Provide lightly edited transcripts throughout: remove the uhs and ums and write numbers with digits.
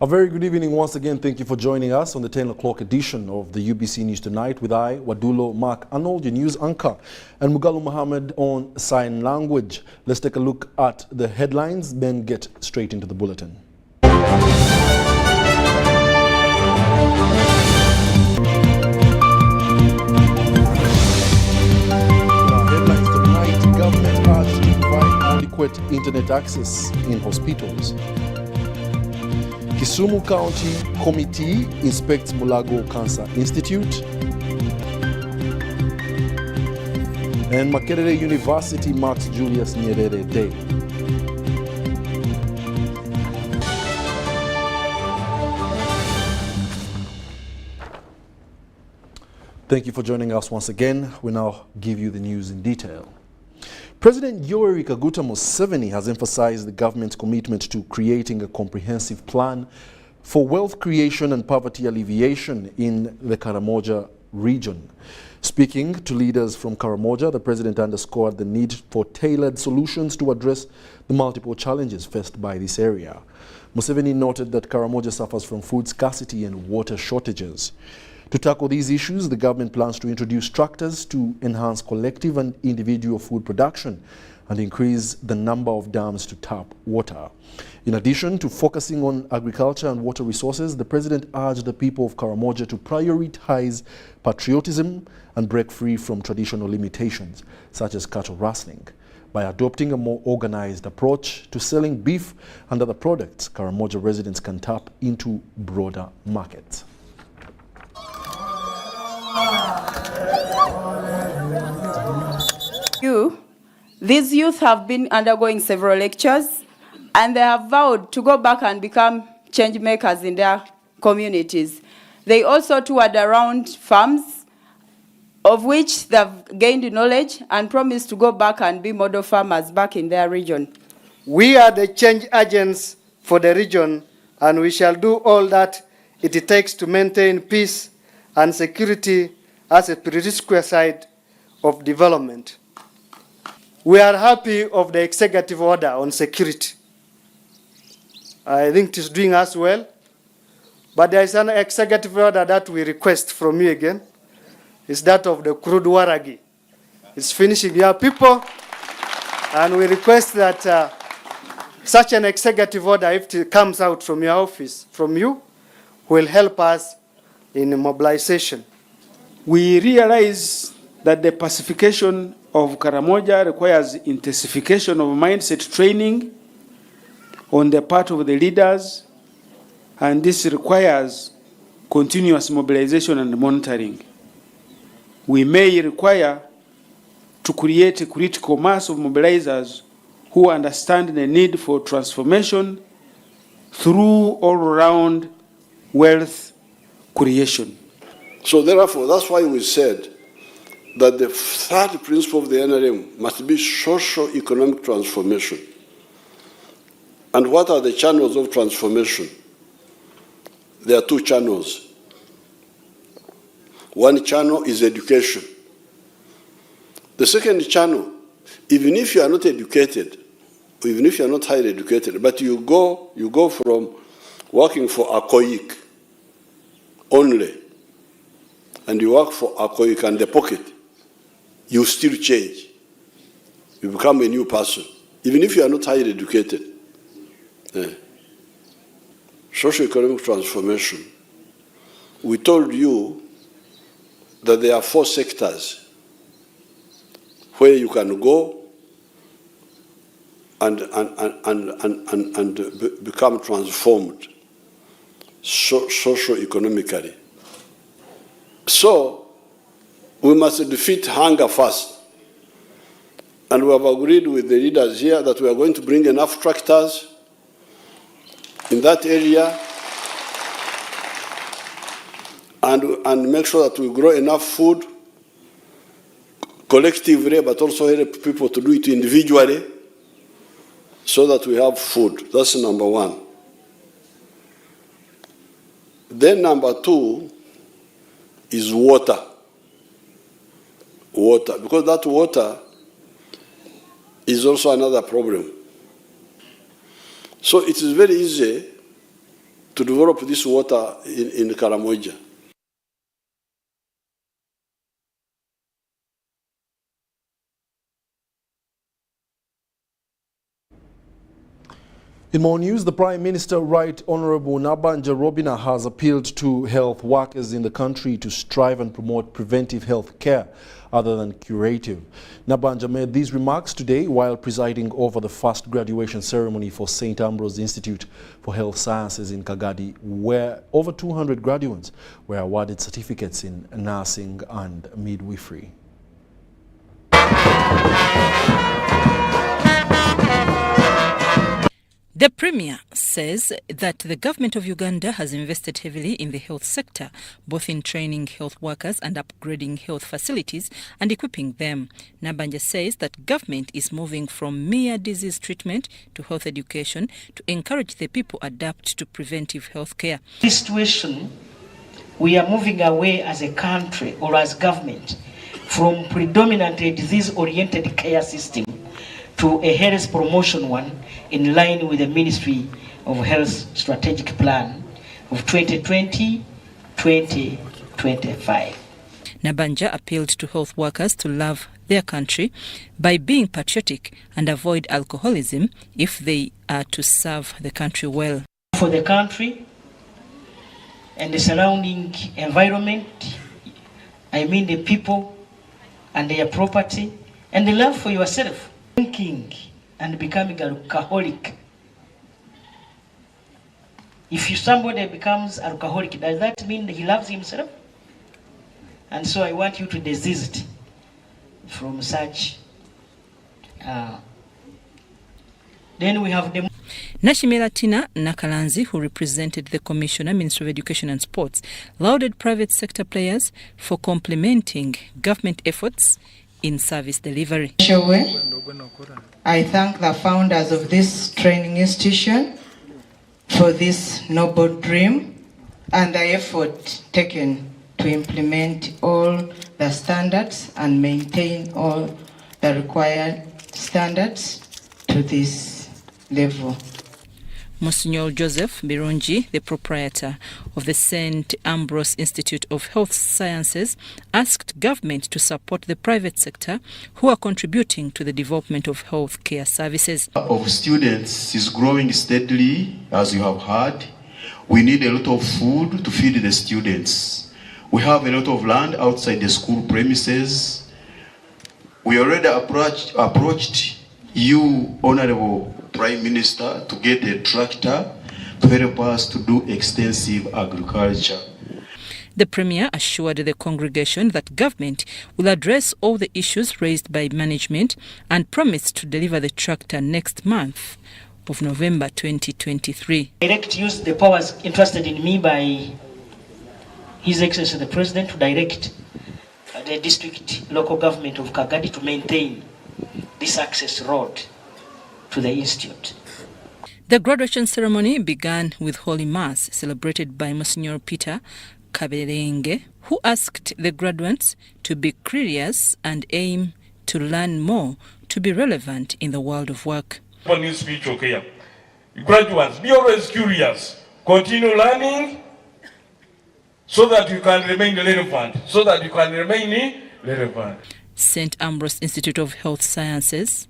A very good evening once again. Thank you for joining us on the 10 o'clock edition of the UBC News Tonight with I, Wadulo Mark Arnold, your news anchor, and Mugalu Mohammed on sign language. Let's take a look at the headlines, then get straight into the bulletin. Headlines tonight: government urged to provide adequate internet access in hospitals. Kisumu County Committee inspects Mulago Cancer Institute. And Makerere University marks Julius Nyerere Day. Thank you for joining us once again. We now give you the news in detail. President Yoweri Kaguta Museveni has emphasized the government's commitment to creating a comprehensive plan for wealth creation and poverty alleviation in the Karamoja region. Speaking to leaders from Karamoja, the president underscored the need for tailored solutions to address the multiple challenges faced by this area. Museveni noted that Karamoja suffers from food scarcity and water shortages. To tackle these issues, the government plans to introduce structures to enhance collective and individual food production and increase the number of dams to tap water. In addition to focusing on agriculture and water resources, the president urged the people of Karamoja to prioritize patriotism and break free from traditional limitations, such as cattle rustling. By adopting a more organized approach to selling beef and other products, Karamoja residents can tap into broader markets. These youth have been undergoing several lectures, and they have vowed to go back and become change makers in their communities. They also toured around farms, of which they've gained knowledge and promised to go back and be model farmers back in their region. We are the change agents for the region, and we shall do all that it takes to maintain peace and security as a prerequisite of development. We are happy of the executive order on security. I think it is doing us well, but there is an executive order that we request from you again. It's that of the crude waragi. It's finishing your people, and we request that such an executive order, if it comes out from your office, from you, will help us in mobilization. We realize that the pacification of Karamoja requires intensification of mindset training on the part of the leaders, and this requires continuous mobilization and monitoring. We may require to create a critical mass of mobilizers who understand the need for transformation through all-round wealth creation. So therefore, that's why we said that the third principle of the NRM must be socio-economic transformation. And what are the channels of transformation? There are two channels. One channel is education. The second channel, even if you are not educated, even if you are not highly educated, but you go from working for Akoik only, and you work for Akoik and the pocket, you still change. You become a new person, even if you are not highly educated. Socio-economic transformation. We told you that there are 4 sectors where you can go and become transformed socio-economically. So we must defeat hunger first. And we have agreed with the leaders here that we are going to bring enough tractors in that area and make sure that we grow enough food collectively, but also help people to do it individually so that we have food. That's number one. Then number 2 is water. Water, because that water is also another problem. So it is very easy to develop this water in Karamoja. In more news, the Prime Minister, Right Honorable Nabanja Robina, has appealed to health workers in the country to strive and promote preventive health care other than curative. Nabanja made these remarks today while presiding over the first graduation ceremony for St. Ambrose Institute for Health Sciences in Kagadi, where over 200 graduates were awarded certificates in nursing and midwifery. The Premier says that the government of Uganda has invested heavily in the health sector, both in training health workers and upgrading health facilities and equipping them. Nabanja says that government is moving from mere disease treatment to health education to encourage the people adapt to preventive health care. This situation, we are moving away as a country or as government from predominantly disease-oriented care system to a health promotion one in line with the Ministry of Health Strategic Plan of 2020-2025. Nabanja appealed to health workers to love their country by being patriotic and avoid alcoholism if they are to serve the country well. For the country and the surrounding environment, I mean the people and their property, and the love for yourself. Drinking and becoming alcoholic. If somebody becomes alcoholic, does that mean that he loves himself? And so I want you to desist from such. Then we have the Nashimela Tina Nakalanzi, who represented the Commissioner, Ministry of Education and Sports, lauded private sector players for complementing government efforts in service delivery. I thank the founders of this training institution for this noble dream and the effort taken to implement all the standards and maintain all the required standards to this level. Monsignor Joseph Birungi, the proprietor of the St. Ambrose Institute of Health Sciences, asked government to support the private sector who are contributing to the development of health care services. Of students is growing steadily, as you have heard. We need a lot of food to feed the students. We have a lot of land outside the school premises. We already approached you, Honorable Prime Minister, to get a tractor to help us to do extensive agriculture. The Premier assured the congregation that government will address all the issues raised by management and promised to deliver the tractor next month of November 2023. Direct use the powers entrusted in me by His Excellency the President to direct the district local government of Kagadi to maintain this access road to the institute. The graduation ceremony began with Holy Mass, celebrated by Monsignor Peter Kaberenge, who asked the graduates to be curious and aim to learn more to be relevant in the world of work. New speech, okay. Graduates, be always curious. Continue learning so that you can remain relevant. St. Ambrose Institute of Health Sciences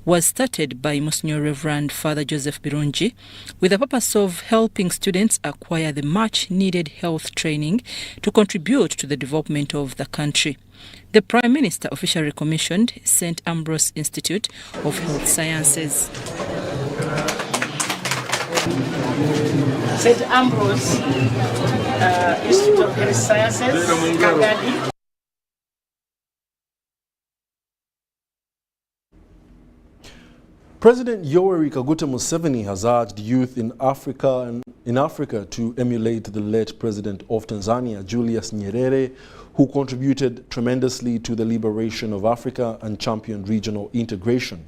was started by Monsignor Reverend Father Joseph Birungi with the purpose of helping students acquire the much-needed health training to contribute to the development of the country. The Prime Minister officially commissioned St. Ambrose Institute of Health Sciences. St. Ambrose Institute of Health Sciences, Kagadi. President Yoweri Kaguta Museveni has urged youth in Africa to emulate the late president of Tanzania, Julius Nyerere, who contributed tremendously to the liberation of Africa and championed regional integration.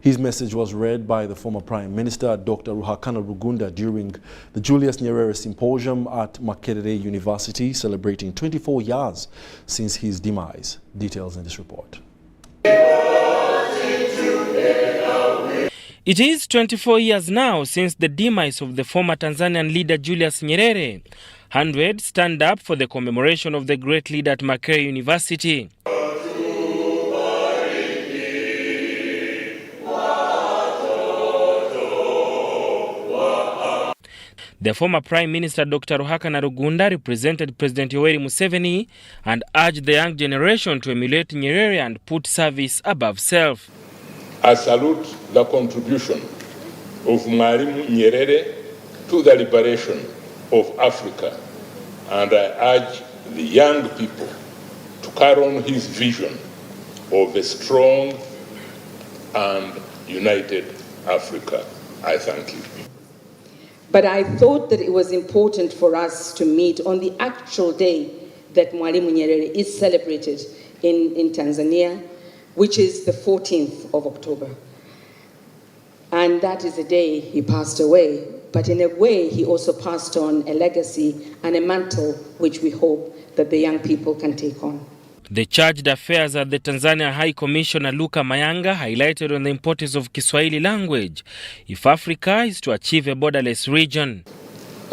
His message was read by the former Prime Minister, Dr. Ruhakana Rugunda, during the Julius Nyerere symposium at Makerere University, celebrating 24 years since his demise. Details in this report. It is 24 years now since the demise of the former Tanzanian leader Julius Nyerere. Hundreds stand up for the commemoration of the great leader at Makerere University. The former Prime Minister Dr. Ruhakana Rugunda represented President Yoweri Museveni and urged the young generation to emulate Nyerere and put service above self. I salute the contribution of Mwalimu Nyerere to the liberation of Africa, and I urge the young people to carry on his vision of a strong and united Africa. I thank you. But I thought that it was important for us to meet on the actual day that Mwalimu Nyerere is celebrated in Tanzania, which is the 14th of October. And that is the day he passed away. But in a way, he also passed on a legacy and a mantle which we hope that the young people can take on. The charged affairs at the Tanzania High Commissioner Luka Mayanga highlighted on the importance of Kiswahili language if Africa is to achieve a borderless region.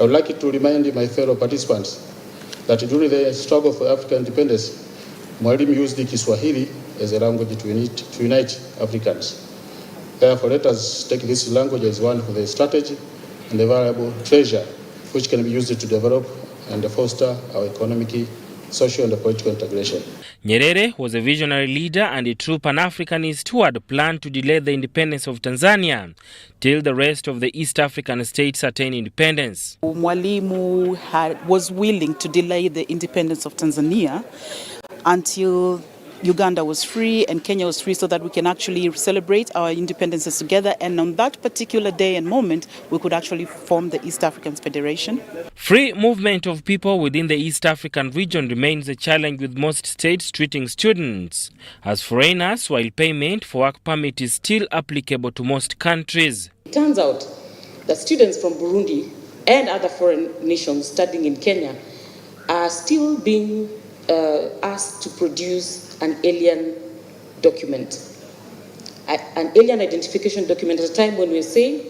I would like to remind my fellow participants that during the struggle for African independence, Mwalimu used the Kiswahili as a language to unite Africans. Therefore, let us take this language as one of the strategy and a valuable treasure which can be used to develop and foster our economic, social and political integration. Nyerere was a visionary leader and a true Pan-Africanist who had planned to delay the independence of Tanzania till the rest of the East African states attain independence. Mwalimu was willing to delay the independence of Tanzania until Uganda was free and Kenya was free so that we can actually celebrate our independences together, and on that particular day and moment we could actually form the East African Federation. Free movement of people within the East African region remains a challenge, with most states treating students as foreigners while payment for work permit is still applicable to most countries. It turns out that students from Burundi and other foreign nations studying in Kenya are still being asked to produce an alien document, an alien identification document at a time when we're saying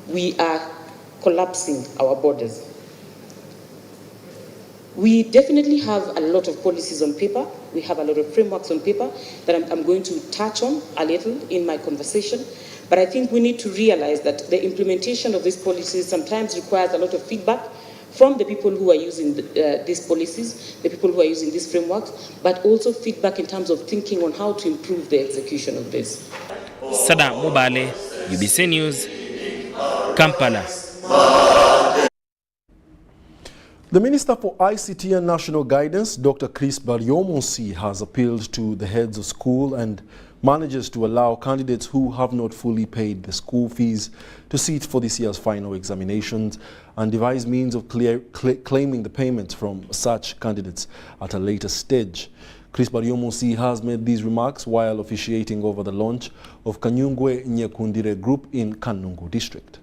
we are collapsing our borders. We definitely have a lot of policies on paper. We have a lot of frameworks on paper that I'm going to touch on a little in my conversation. But I think we need to realize that the implementation of these policies sometimes requires a lot of feedback from the people who are using these policies, the people who are using these frameworks, but also feedback in terms of thinking on how to improve the execution of this. Sada Mubale, UBC News, Kampala. The Minister for ICT and National Guidance, Dr. Chris Baryomonsi, has appealed to the heads of school and managers to allow candidates who have not fully paid the school fees to sit for this year's final examinations and devise means of claiming the payment from such candidates at a later stage. Chris Baryomonsi has made these remarks while officiating over the launch of Kanyungwe-Nyekundire Group in Kanungu District.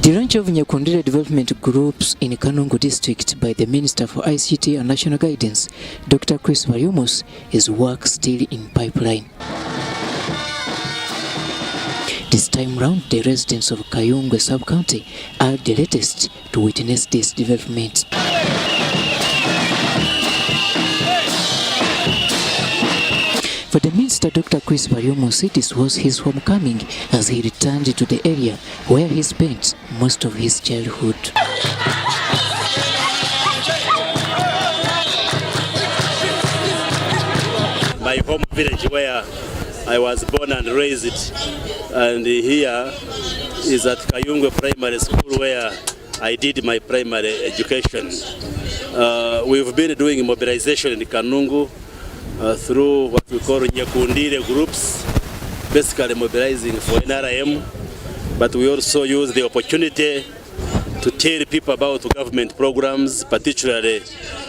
The launch of Nyekundire development groups in Kanungu district by the Minister for ICT and National Guidance, Dr. Chris Baryomonsi, is work still in pipeline. This time round, the residents of Kayungwe sub-county are the latest to witness this development. For the Minister, Dr. Chris Baryomonsi, this was his homecoming as he returned to the area where he spent most of his childhood. My home village where I was born and raised, and here is at Kayungwe Primary School where I did my primary education. We've been doing mobilization in Kanungu through what we call Nyekundire groups, basically mobilizing for NRM, but we also use the opportunity to tell people about government programs, particularly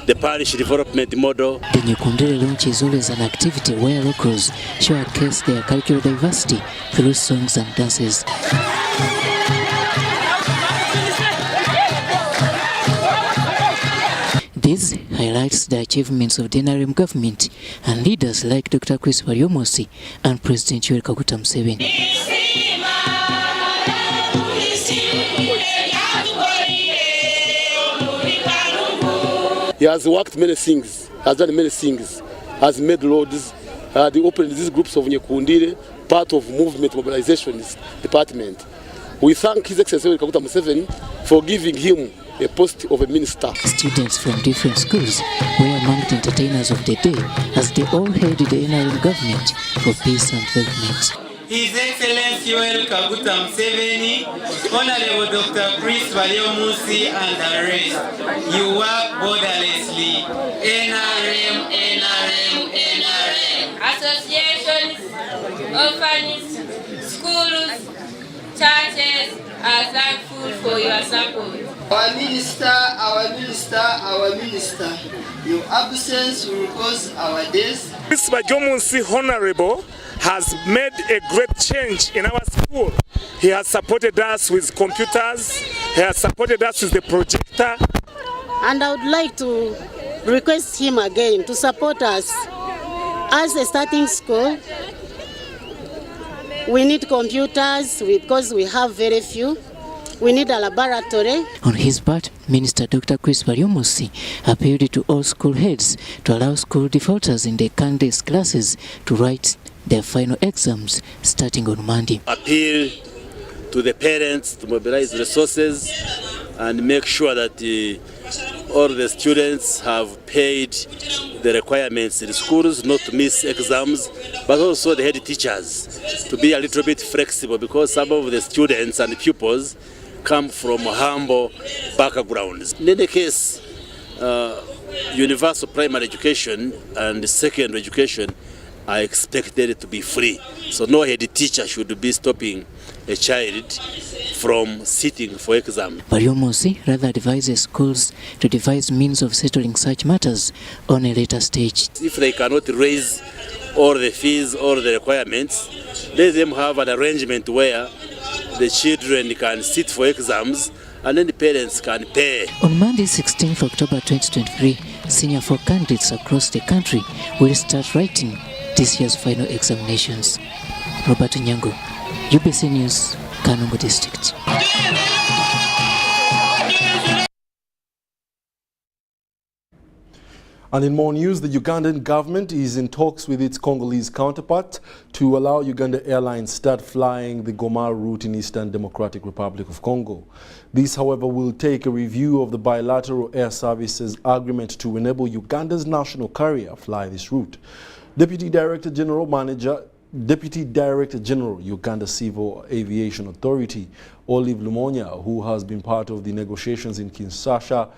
the parish development model. The Nyekundire launch is always an activity where locals showcase their cultural diversity through songs and dances. This highlights the achievements of the NRM government and leaders like Dr. Chris Wariomosi and President Yoweri Kaguta Museveni. He has worked many things, has done many things, has made roads, they opened these groups of Nyekundire, part of movement mobilization department. We thank His Excellency Yoweri Kaguta Museveni for giving him a post of a minister. Students from different schools were among the entertainers of the day as they all hailed the NRM government for peace and development. His Excellency Yoweri Kaguta Museveni, Honorable Dr. Chris Wariomosi and the rest, you work borderlessly. NRM, NRM, NRM. Associations, orphanages, schools, churches are thankful for your support. Our minister, our minister, our minister, your absence will cause our days. Chris Wariomosi, Honorable, has made a great change in our school. He has supported us with computers, he has supported us with the projector. And I would like to request him again to support us. As a starting school, we need computers because we have very few. We need a laboratory. On his part, Minister Dr. Chris Wariomosi appealed to all school heads to allow school defaulters in the candidates classes to write their final exams starting on Monday. Appeal to the parents to mobilize resources and make sure that all the students have paid the requirements in schools, not to miss exams, but also the head teachers to be a little bit flexible because some of the students and pupils come from humble backgrounds. In any case, universal primary education and secondary education are expected to be free. So no head teacher should be stopping a child from sitting for exam. Wariomosi rather advises schools to devise means of settling such matters on a later stage. If they cannot raise all the fees or the requirements, let them have an arrangement where the children can sit for exams and then the parents can pay. On Monday, 16th October 2023, senior 4 candidates across the country will start writing this year's final examinations. Robert Nyango, UBC News, Kanungu District. And in more news, the Ugandan government is in talks with its Congolese counterpart to allow Uganda Airlines start flying the Goma route in Eastern Democratic Republic of Congo. This, however, will take a review of the bilateral air services agreement to enable Uganda's national carrier fly this route. Deputy Director General, Uganda Civil Aviation Authority, Olive Lumonya, who has been part of the negotiations in Kinshasa,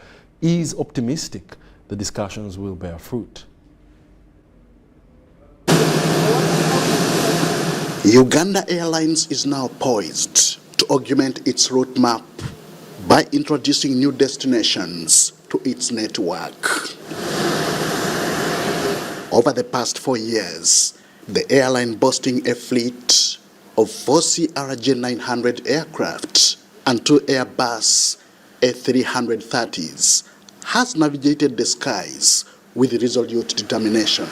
is optimistic the discussions will bear fruit. Uganda Airlines is now poised to augment its route map by introducing new destinations to its network. Over the past 4 years, the airline boasting a fleet of 4 CRJ-900 aircraft and 2 Airbus A330s has navigated the skies with resolute determination.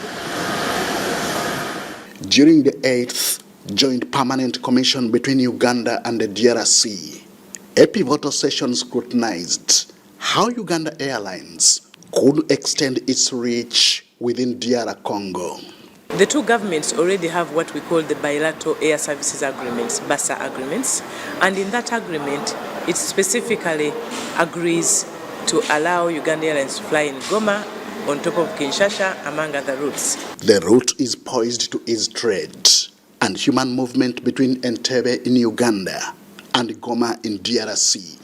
During the 8th Joint Permanent Commission between Uganda and the DRC, a pivotal session scrutinized how Uganda Airlines could extend its reach within DR Congo. The two governments already have what we call the bilateral air services agreements, BASA agreements, and in that agreement, it specifically agrees to allow Uganda Airlines to fly in Goma on top of Kinshasa, among other routes. The route is poised to ease trade and human movement between Entebbe in Uganda and Goma in DRC.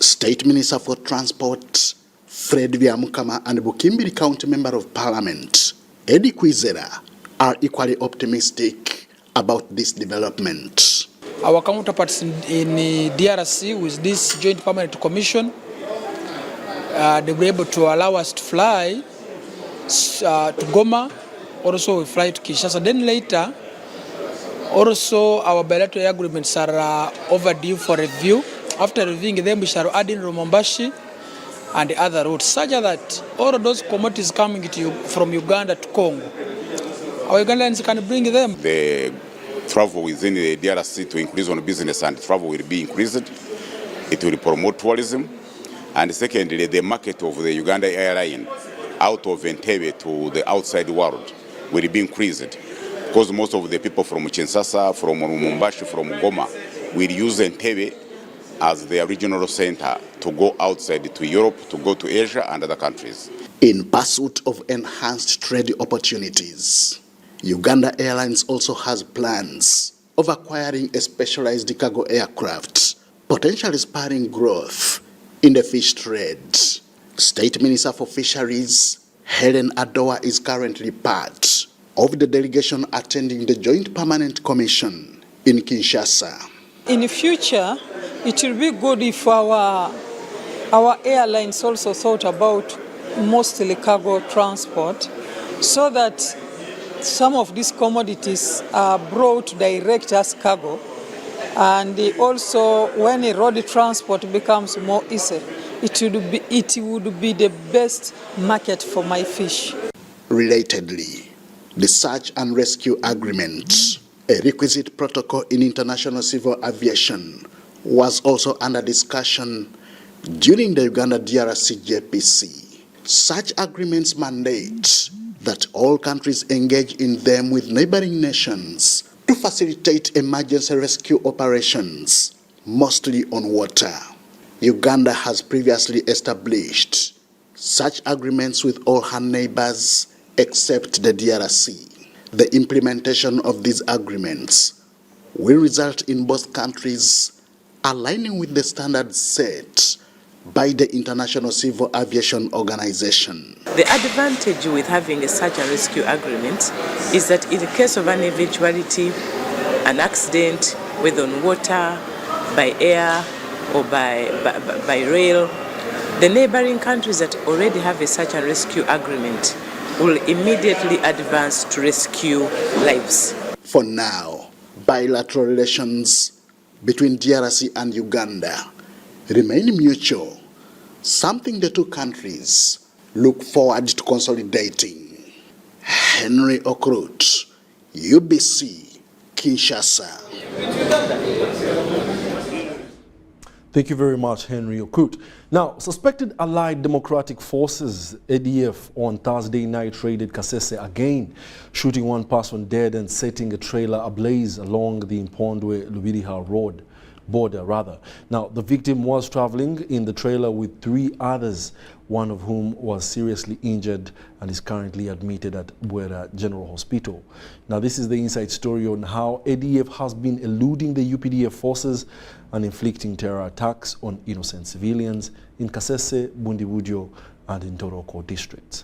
State Minister for Transport, Fred Byamukama, and Bukimbiri County Member of Parliament, Eddie Kwizera, are equally optimistic about this development. Our counterparts in DRC with this Joint Permanent Commission, they were able to allow us to fly to Goma, also we fly to Kinshasa. Then later, also our bilateral agreements are overdue for review. After reviewing them, we shall add in Lumumbashi and the other routes, such that all of those commodities coming to from Uganda to Congo, our Ugandans can bring them. The travel within the DRC to increase on business and travel will be increased. It will promote tourism. And secondly, the market of the Uganda airline out of Entebbe to the outside world will be increased. Because most of the people from Kinshasa, from Mumbashi, from Goma will use Entebbe as their regional center to go outside to Europe, to go to Asia and other countries. In pursuit of enhanced trade opportunities, Uganda Airlines also has plans of acquiring a specialized cargo aircraft, potentially spurring growth in the fish trade. State Minister for Fisheries, Helen Adowa, is currently part of the delegation attending the Joint Permanent Commission in Kinshasa. In the future, it will be good if our airlines also thought about mostly cargo transport, so that some of these commodities are brought direct as cargo, and also when a road transport becomes more easy, it would be the best market for my fish. Relatedly, the Search and Rescue Agreement, a requisite protocol in international civil aviation, was also under discussion during the Uganda-DRC JPC. Such agreements mandate that all countries engage in them with neighboring nations to facilitate emergency rescue operations, mostly on water. Uganda has previously established such agreements with all her neighbors except the DRC. The implementation of these agreements will result in both countries aligning with the standards set by the International Civil Aviation Organization. The advantage with having a search and rescue agreement is that in the case of an eventuality, an accident, whether on water, by air, or by rail, the neighboring countries that already have a search and rescue agreement will immediately advance to rescue lives. For now, bilateral relations between DRC and Uganda remain mutual, something the two countries look forward to consolidating. Henry Okrut, UBC, Kinshasa. Thank you very much, Henry Okrut. Now, suspected Allied Democratic Forces, ADF, on Thursday night raided Kasese again, shooting one person dead and setting a trailer ablaze along the Mpondwe-Lubiriha border. Now, the victim was traveling in the trailer with 3 others, one of whom was seriously injured and is currently admitted at Bwera General Hospital. Now, this is the inside story on how ADF has been eluding the UPDF forces and inflicting terror attacks on innocent civilians in Kasese, Bundibujo, and in Toroko districts.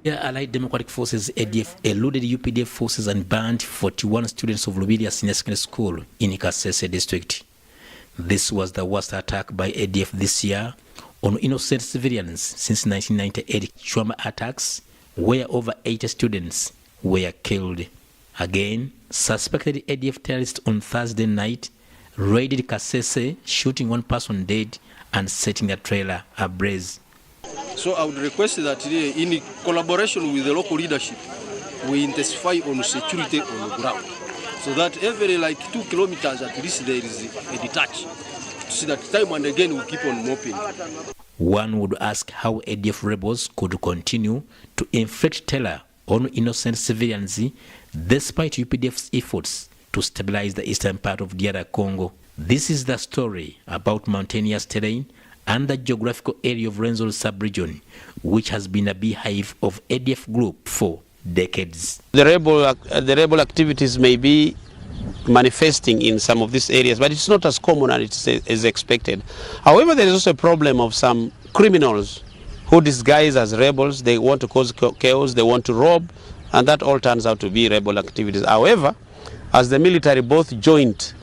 Allied Democratic Forces ADF eluded UPDF forces and banned 41 students of Lubiria Senior Secondary School in Kasese district. This was the worst attack by ADF this year on innocent civilians since 1998 Chwamba attacks, where over 80 students were killed. Again, suspected ADF terrorists on Thursday night raided Kasese, shooting one person dead and setting the trailer ablaze. So I would request that in collaboration with the local leadership, we intensify on security on the ground, so that every 2 kilometers at least there is a detach, so that time and again we keep on mopping. One would ask how ADF rebels could continue to inflict terror on innocent civilians despite UPDF's efforts to stabilize the eastern part of DR Congo. This is the story about mountainous terrain and the geographical area of Rwenzori sub-region, which has been a beehive of ADF group for decades. The rebel activities may be manifesting in some of these areas, but it's not as common as it is expected. However, there is also a problem of some criminals who disguise as rebels. They want to cause chaos, they want to rob, and that all turns out to be rebel activities. However, as the military, both joint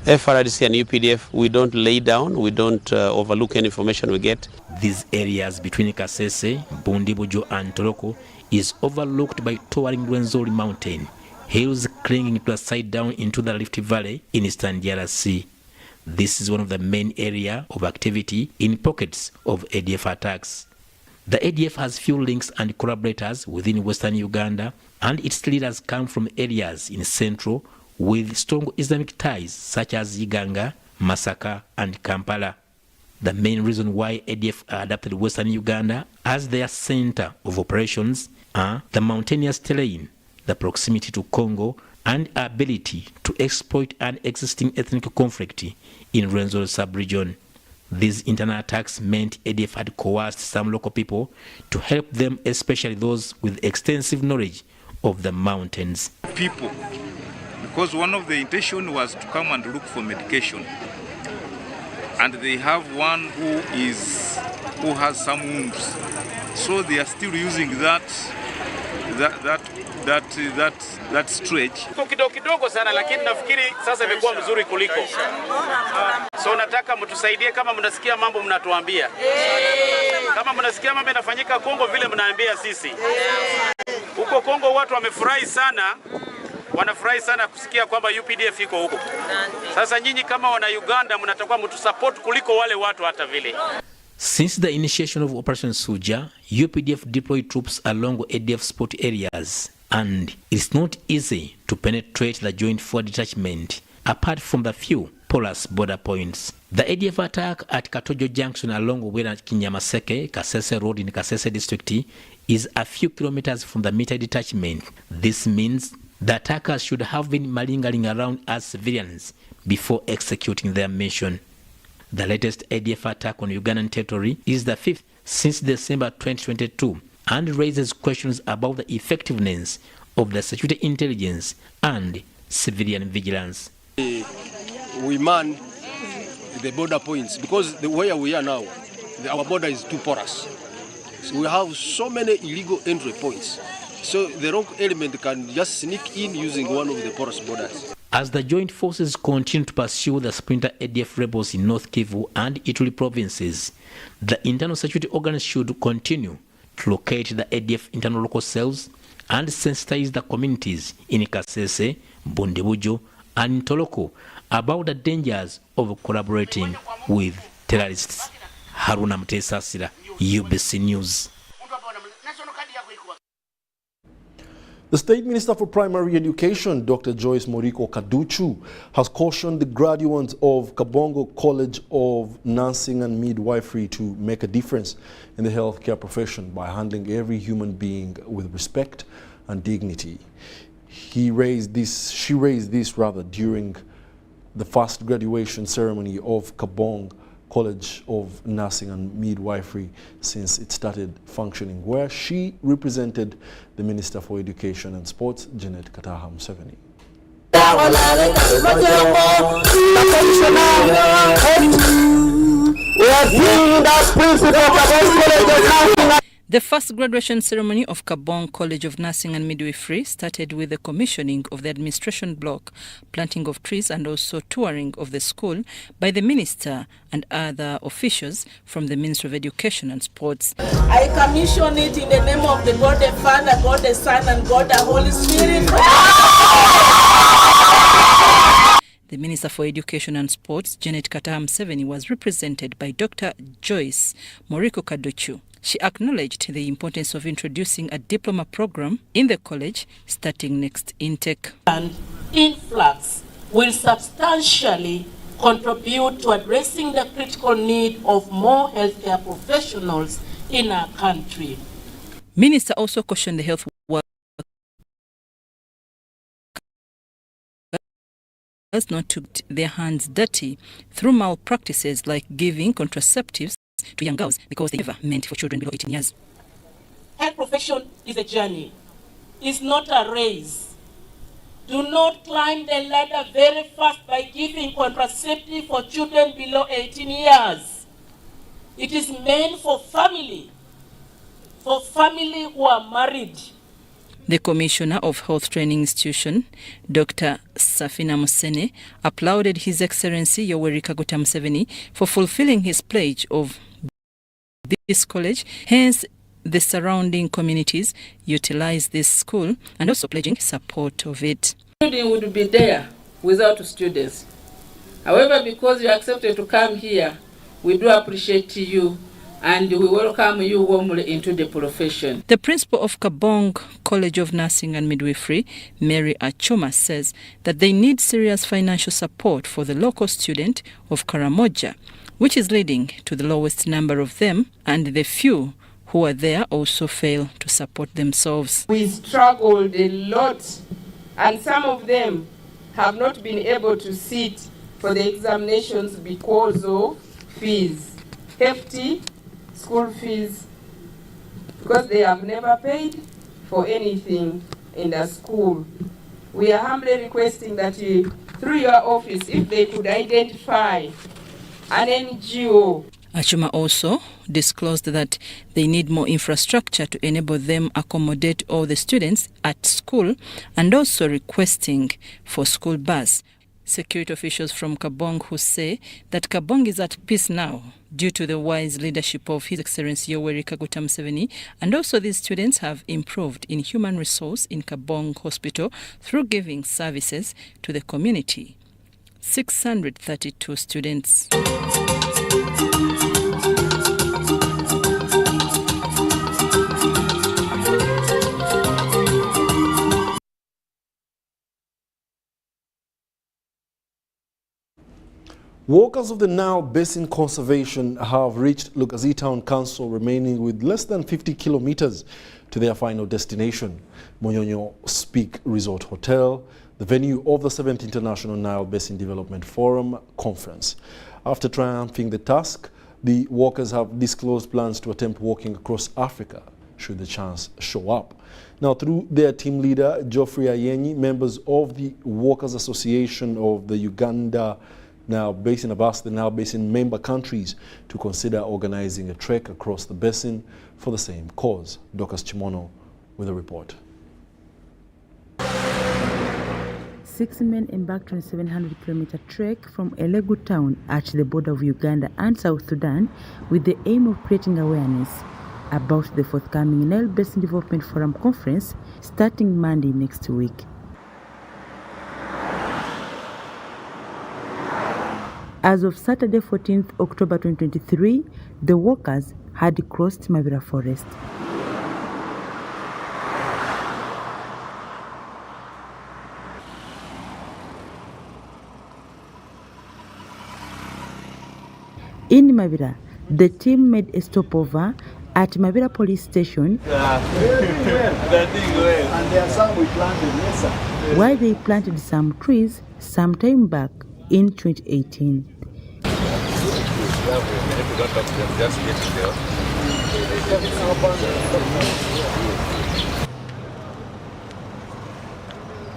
FRDC and UPDF, we don't lay down, we don't overlook any information we get. These areas between Kasese, Bundibujo and Toroko is overlooked by towering Rwenzori mountain, hills clinging to a side down into the Rift Valley in eastern DRC. This is one of the main area of activity in pockets of ADF attacks. The ADF has few links and collaborators within Western Uganda, and its leaders come from areas in central with strong Islamic ties such as Iganga, Masaka, and Kampala. The main reason why ADF adopted Western Uganda as their center of operations are the mountainous terrain, the proximity to Congo, and ability to exploit an existing ethnic conflict in Rwenzori sub-region. These internal attacks meant ADF had coerced some local people to help them, especially those with extensive knowledge of the mountains. People, because one of the intention was to come and look for medication, and they have one who has some wounds, so they are still using that stretch. Kidogo sana, lakini nafikiri sasa imekuwa mzuri kuliko. So nataka mtusaidie, kama mnasikia mambo mnatuambia. Kama mnasikia mambo yanafanyika Kongo vile mnaambia sisi. Huko Kongo watu wamefurahi sana. Wanafurahi sana kusikia kwamba UPDF iko huko. Sasa nyinyi kama wana Uganda mnatakiwa mtusupport kuliko wale watu hata vile. Since the initiation of Operation Suja, UPDF deployed troops along ADF spot areas, and it's not easy to penetrate the joint forward detachment, apart from the few porous border points. The ADF attack at Katojo Junction along Wera Kinyamaseke, Kasese Road in Kasese district is a few kilometers from the military detachment. This means the attackers should have been malingering around as civilians before executing their mission. The latest ADF attack on Ugandan territory is the 5th since December 2022 and raises questions about the effectiveness of the security intelligence and civilian vigilance. We man the border points because where we are now, our border is too porous. So we have so many illegal entry points. So the wrong element can just sneak in using one of the porous borders. As the joint forces continue to pursue the splinter ADF rebels in North Kivu and Ituri provinces, the internal security organs should continue to locate the ADF internal local cells and sensitize the communities in Kasese, Bundebujo, and Toloko about the dangers of collaborating with terrorists. Haruna Mtesasira, UBC News. The State Minister for Primary Education, Dr. Joyce Moriko Kaduchu, has cautioned the graduates of Kaabong College of Nursing and Midwifery to make a difference in the healthcare profession by handling every human being with respect and dignity. She raised this during the first graduation ceremony of Kaabong College of Nursing and Midwifery since it started functioning, where she represented the Minister for Education and Sports, Janet Kataha Museveni. The first graduation ceremony of Kaabong College of Nursing and Midwifery started with the commissioning of the administration block, planting of trees and also touring of the school by the minister and other officials from the Ministry of Education and Sports. I commission it in the name of the God the Father, God the Son and God the Holy Spirit. The Minister for Education and Sports, Janet Kataha Museveni, was represented by Dr. Joyce Moriko Kaduchu. She acknowledged the importance of introducing a diploma program in the college starting next intake. And influx will substantially contribute to addressing the critical need of more healthcare professionals in our country. Minister also cautioned the health workers not to get their hands dirty through malpractices like giving contraceptives to young girls because they never meant for children below 18 years. Health profession is a journey. It's not a race. Do not climb the ladder very fast by giving contraceptive for children below 18 years. It is meant for family who are married. The Commissioner of Health Training Institution, Dr. Safina Musene, applauded His Excellency Yoweri Kaguta Museveni for fulfilling his pledge of this college, hence the surrounding communities utilize this school and also pledging support of it. Building would be there without students. However, because you accepted to come here, we do appreciate you and we welcome you warmly into the profession. The principal of Kaabong College of Nursing and Midwifery, Mary Achoma, says that they need serious financial support for the local student of Karamoja, which is leading to the lowest number of them, and the few who are there also fail to support themselves. We struggled a lot, and some of them have not been able to sit for the examinations because of fees, hefty school fees, because they have never paid for anything in the school. We are humbly requesting that you, through your office, if they could identify an NGO. Achoma also disclosed that they need more infrastructure to enable them accommodate all the students at school, and also requesting for school bus. Security officials from Kaabong who say that Kaabong is at peace now due to the wise leadership of His Excellency Yoweri Kaguta Museveni, and also these students have improved in human resource in Kaabong Hospital through giving services to the community. 632 students. Workers of the Nile Basin Conservation have reached Lugazi Town Council, remaining with less than 50 kilometers to their final destination, Monyonyo Speak Resort Hotel, the venue of the 7th International Nile Basin Development Forum Conference. After triumphing the task, the workers have disclosed plans to attempt walking across Africa should the chance show up. Now, through their team leader, Geoffrey Ayenyi, members of the Workers Association of the Uganda-Nile Basin have asked the Nile Basin member countries to consider organizing a trek across the basin for the same cause. Dorcas Chimono with a report. 6 men embarked on a 700-kilometer trek from Elegu town at the border of Uganda and South Sudan with the aim of creating awareness about the forthcoming Nile Basin Development Forum conference starting Monday next week. As of Saturday, 14th October 2023, the workers had crossed Mabira Forest. In Mabira, the team made a stopover at Mabira Police Station where they planted some trees some time back in 2018.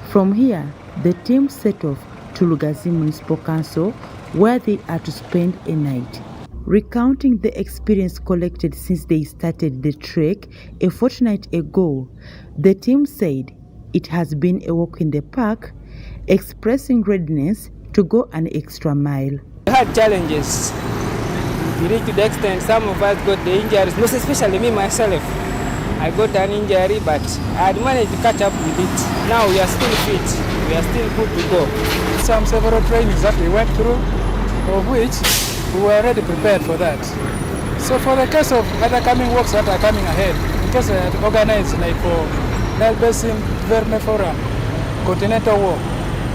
From here, the team set off to Lugazi Municipal Council, where they are to spend a night. Recounting the experience collected since they started the trek a fortnight ago, the team said it has been a walk in the park, expressing readiness to go an extra mile. We had challenges. We reached to the extent some of us got the injuries, most especially me myself. I got an injury, but I had managed to catch up with it. Now we are still fit. We are still good to go. Several trainings that we went through, of which we were already prepared for that. So for the case of other coming works that are coming ahead, it was organized like for Nile Basin Development Forum, Continental Walk.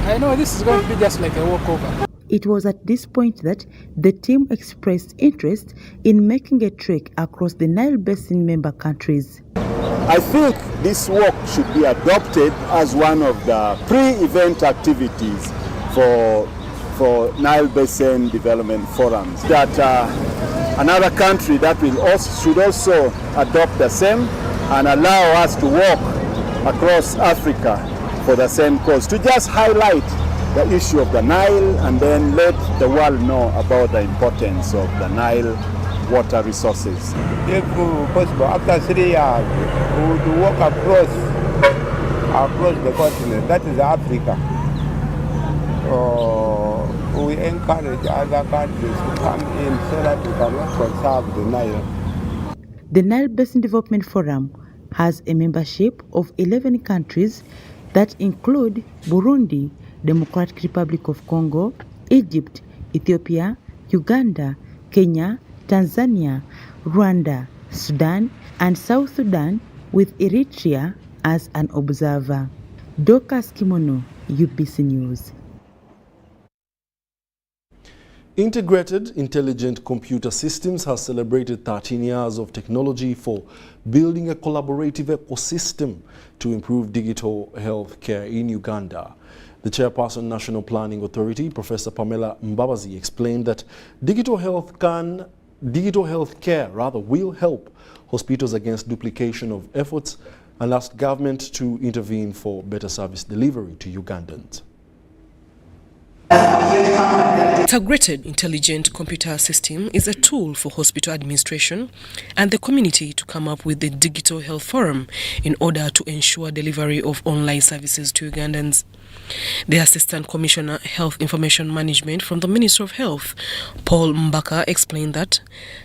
I know this is going to be just like a walkover. It was at this point that the team expressed interest in making a trek across the Nile Basin member countries. I think this walk should be adopted as one of the pre-event activities for Nile Basin Development Forums. That another country that should also adopt the same and allow us to walk across Africa for the same cause, to just highlight the issue of the Nile and then let the world know about the importance of the Nile water resources. If possible, after 3 years, we would walk across the continent, that is Africa. We encourage other countries to come in so that we can conserve the Nile. The Nile Basin Development Forum has a membership of 11 countries that include Burundi, Democratic Republic of Congo, Egypt, Ethiopia, Uganda, Kenya, Tanzania, Rwanda, Sudan, and South Sudan, with Eritrea as an observer. Dorcas Kimono, UBC News. Integrated Intelligent Computer Systems has celebrated 13 years of technology for building a collaborative ecosystem to improve digital health care in Uganda. The chairperson, National Planning Authority, Professor Pamela Mbabazi, explained that digital health care will help hospitals against duplication of efforts and asked government to intervene for better service delivery to Ugandans. Integrated Intelligent Computer System is a tool for hospital administration and the community to come up with the Digital Health Forum in order to ensure delivery of online services to Ugandans. The Assistant Commissioner Health Information Management from the Ministry of Health, Paul Mbaka, explained that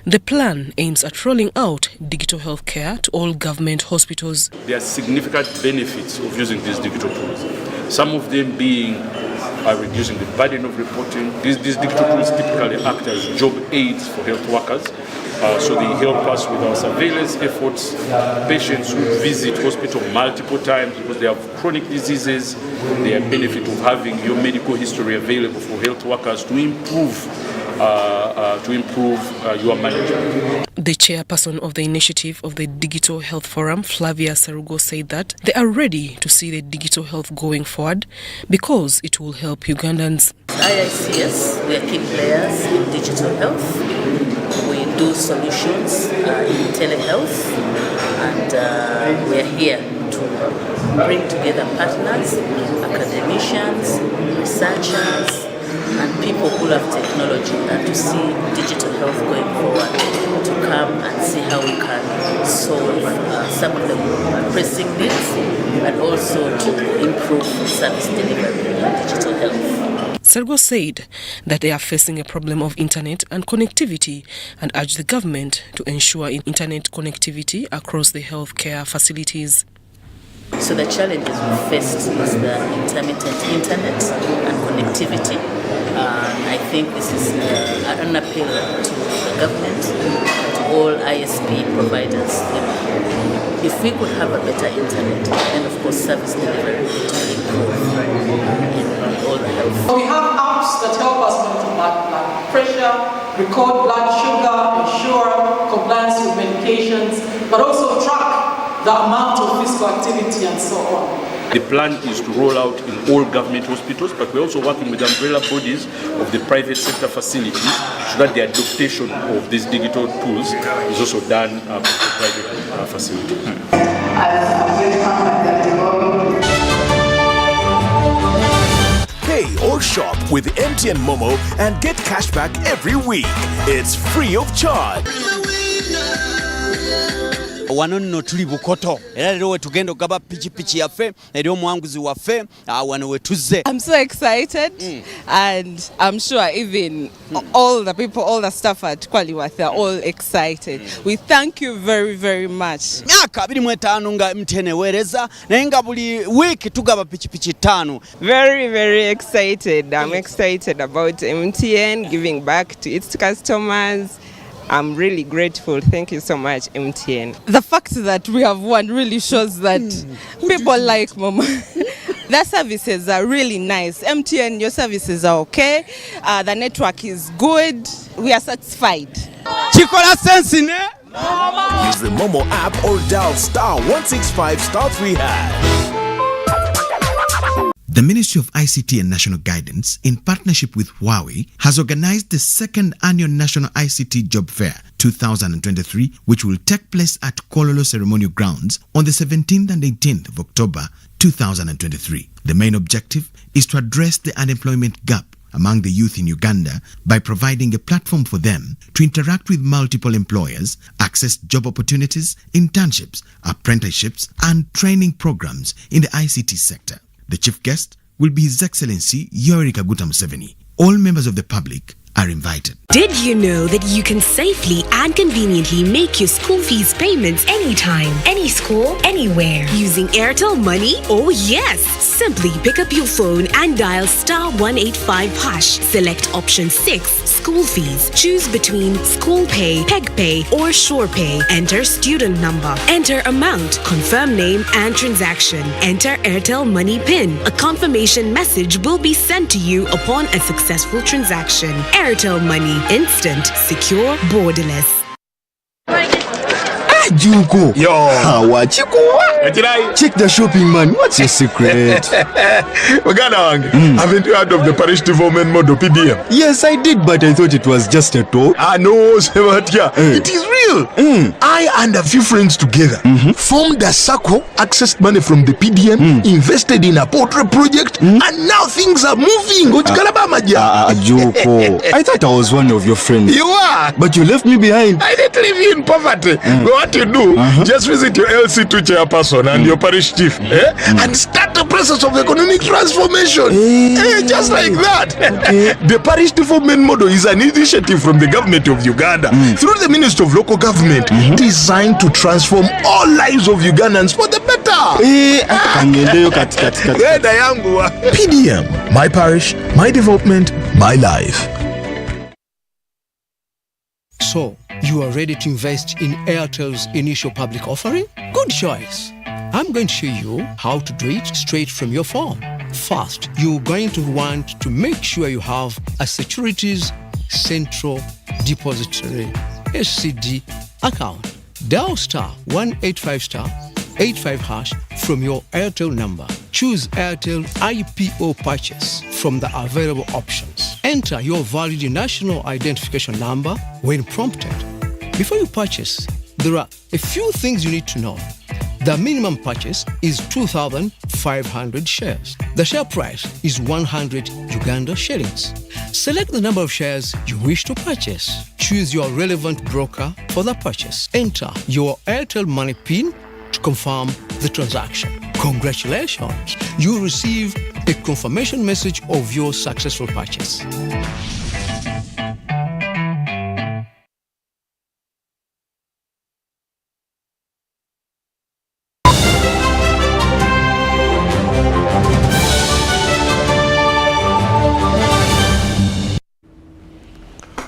the plan aims at rolling out digital health care to all government hospitals. There are significant benefits of using these digital tools, some of them being reducing the burden of reporting. These digital tools typically act as job aids for health workers. So they help us with our surveillance efforts. Patients who visit hospital multiple times because they have chronic diseases, they have benefit of having your medical history available for health workers to improve your management. The chairperson of the initiative of the Digital Health Forum, Flavia Sarugo, said that they are ready to see the digital health going forward because it will help Ugandans. IICS, we are key players in digital health. We do solutions in telehealth, and we are here to bring together partners, academicians, researchers, and people who love technology, and to see digital health going forward, to come and see how we can solve some of the pressing needs and also to improve service delivery in digital health. Sergo said that they are facing a problem of internet and connectivity and urged the government to ensure internet connectivity across the healthcare facilities. So the challenges we faced is the intermittent internet and connectivity. I think this is an appeal to the government, to all ISP providers. If we could have a better internet, then of course service delivery will improve in all the health. We have apps that help us monitor blood pressure, record blood sugar, ensure compliance with medications, but also track the amount of physical activity and so on. The plan is to roll out in all government hospitals, but we're also working with umbrella bodies of the private sector facilities so that the adaptation of these digital tools is also done at the private facility. Pay or shop with MTN Momo and get cashback every week. It's free of charge. Wano nno tuli Bukoto era lero we tugenda okugaba pichipichi yaffe eri omwanguzi waffe wano we tuzze. I'm so excited and I'm sure even all the people, all the staff at Kwaliwath are all excited. We thank you very, very much. Myaka 25 nga MTN ewereza naye nga buli week tugaba pichipichi 5. Very, very excited. I'm excited about MTN giving back to its customers. I'm really grateful. Thank you so much, MTN. The fact that we have won really shows that people like Mama. Their services are really nice. MTN, your services are okay. The network is good. We are satisfied. Chikola sense ne? Use the Momo app or dial *165*3#. The Ministry of ICT and National Guidance, in partnership with Huawei, has organized the second annual National ICT Job Fair 2023, which will take place at Kololo Ceremonial Grounds on the 17th and 18th of October 2023. The main objective is to address the unemployment gap among the youth in Uganda by providing a platform for them to interact with multiple employers, access job opportunities, internships, apprenticeships, and training programs in the ICT sector. The chief guest will be His Excellency Yoweri Kaguta Museveni. All members of the public are invited. Did you know that you can safely and conveniently make your school fees payments anytime, any school, anywhere using Airtel Money? Oh yes! Simply pick up your phone and dial *185#. Select option 6, school fees. Choose between school pay, peg pay, or shore pay. Enter student number. Enter amount, confirm name and transaction. Enter Airtel Money PIN. A confirmation message will be sent to you upon a successful transaction. Airtel Money. Instant, secure, borderless. Juko. Yo. Check the shopping, man. What's your secret? Haven't you heard of the parish development model PDM? Yes, I did, but I thought it was just a talk. No, Sebatia. It is real. I and a few friends together formed a circle, accessed money from the PDM, invested in a portrait project, and now things are moving. Juko. I thought I was one of your friends. You are. But you left me behind. I didn't leave you in poverty. What you do, just visit your LC2 chairperson and your parish chief and start the process of economic transformation. Just like that. The parish development model is an initiative from the government of Uganda through the Ministry of Local Government designed to transform all lives of Ugandans for the better. PDM, my parish, my development, my life. So, you are ready to invest in Airtel's initial public offering? Good choice. I'm going to show you how to do it straight from your phone. First, you're going to want to make sure you have a Securities Central Depository SCD account. Dial *185*85# from your Airtel number. Choose Airtel IPO purchase from the available options. Enter your valid national identification number when prompted. Before you purchase, there are a few things you need to know. The minimum purchase is 2,500 shares. The share price is 100 Uganda shillings. Select the number of shares you wish to purchase. Choose your relevant broker for the purchase. Enter your Airtel Money PIN to confirm the transaction. Congratulations! You receive a confirmation message of your successful purchase.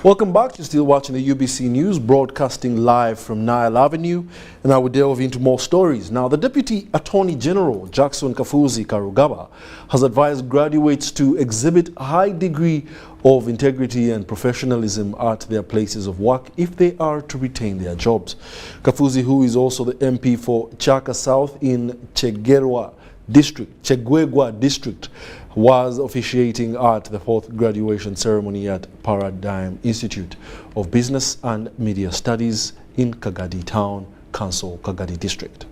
Welcome back. You're still watching the UBC News, broadcasting live from Nile Avenue, and I will delve into more stories. Now, the Deputy Attorney General, Jackson Kafuzi Karugaba, has advised graduates to exhibit a high degree of integrity and professionalism at their places of work if they are to retain their jobs. Kafuzi, who is also the MP for Chaka South in Chegwegwa District, was officiating at the 4th graduation ceremony at Paradigm Institute of Business and Media Studies in Kagadi Town Council, Kagadi District.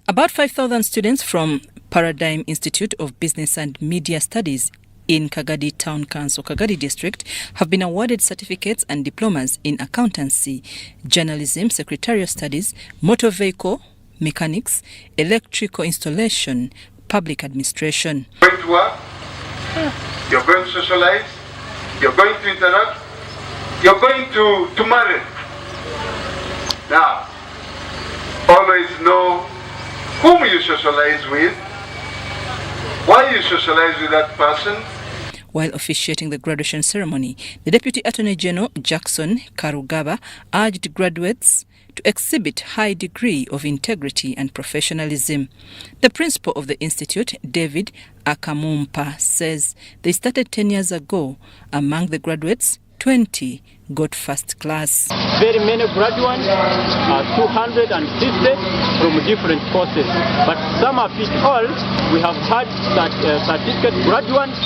About 5,000 students from Paradigm Institute of Business and Media Studies in Kagadi Town Council, Kagadi District, have been awarded certificates and diplomas in accountancy, journalism, secretarial studies, motor vehicle mechanics, electrical installation, public administration. You're going to work, you're going to socialize, you're going to interact, you're going to marry. Now, always know whom you socialize with, why you socialize with that person. While officiating the graduation ceremony, the Deputy Attorney General Jackson Karugaba urged graduates to exhibit high degree of integrity and professionalism. The principal of the institute, David Akamumpa, says they started 10 years ago. Among the graduates, 20 got first class. Very many graduates, 250 from different courses, but some of it all, we have had certificate graduates.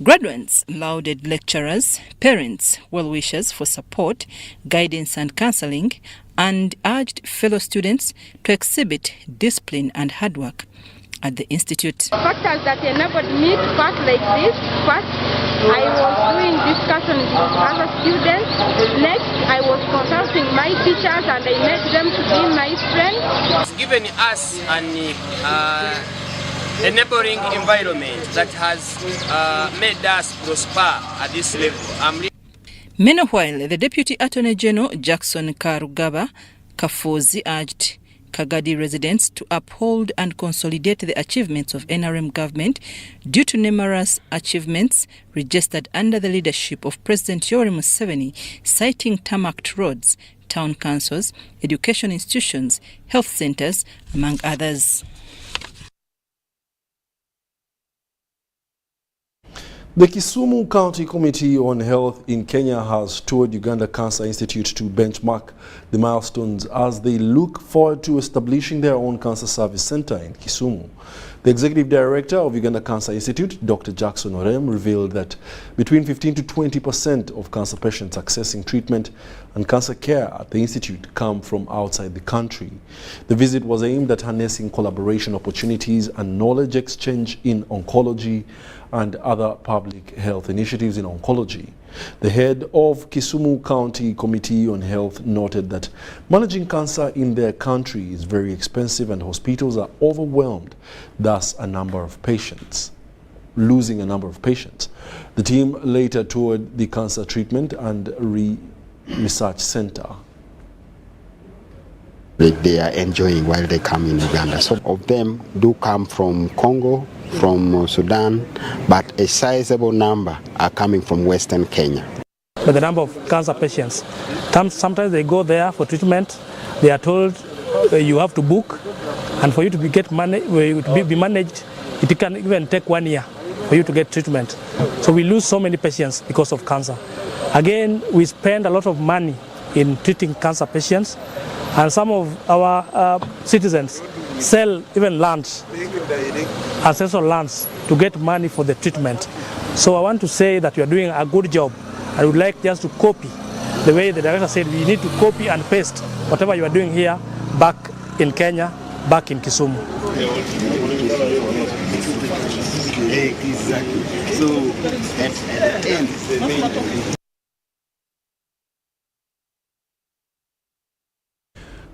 Graduates lauded lecturers, parents, well-wishers for support, guidance and counseling, and urged fellow students to exhibit discipline and hard work at the institute. Factors that enabled me to pass like this: first, I was doing discussions with other students. Next, I was consulting my teachers and I made them to be my friends. It's given us an enabling environment that has made us prosper at this level. Meanwhile, the Deputy Attorney General Jackson Karugaba Kafuzi urged Kagadi residents to uphold and consolidate the achievements of NRM government due to numerous achievements registered under the leadership of President Yoweri Museveni, citing tarmacked roads, town councils, education institutions, health centers, among others. The Kisumu County Committee on Health in Kenya has toured Uganda Cancer Institute to benchmark the milestones as they look forward to establishing their own cancer service center in Kisumu. The Executive Director of Uganda Cancer Institute, Dr. Jackson Orem, revealed that between 15 to 20% of cancer patients accessing treatment and cancer care at the institute come from outside the country. The visit was aimed at harnessing collaboration opportunities and knowledge exchange in oncology and other public health initiatives in oncology. The head of Kisumu County Committee on Health noted that managing cancer in their country is very expensive and hospitals are overwhelmed, thus losing a number of patients. The team later toured the Cancer Treatment and Research Center. They are enjoying while they come in Uganda. Some of them do come from Congo, from Sudan, but a sizable number are coming from Western Kenya. But the number of cancer patients, sometimes they go there for treatment, they are told you have to book, and for you to be managed, it can even take 1 year for you to get treatment. So we lose so many patients because of cancer. Again, we spend a lot of money in treating cancer patients, and some of our citizens sell even lands, ancestral lands, to get money for the treatment. So I want to say that you are doing a good job. I would like just to copy the way the director said we need to copy and paste whatever you are doing here back in Kenya, back in Kisumu. Exactly. So at the end, it's the main.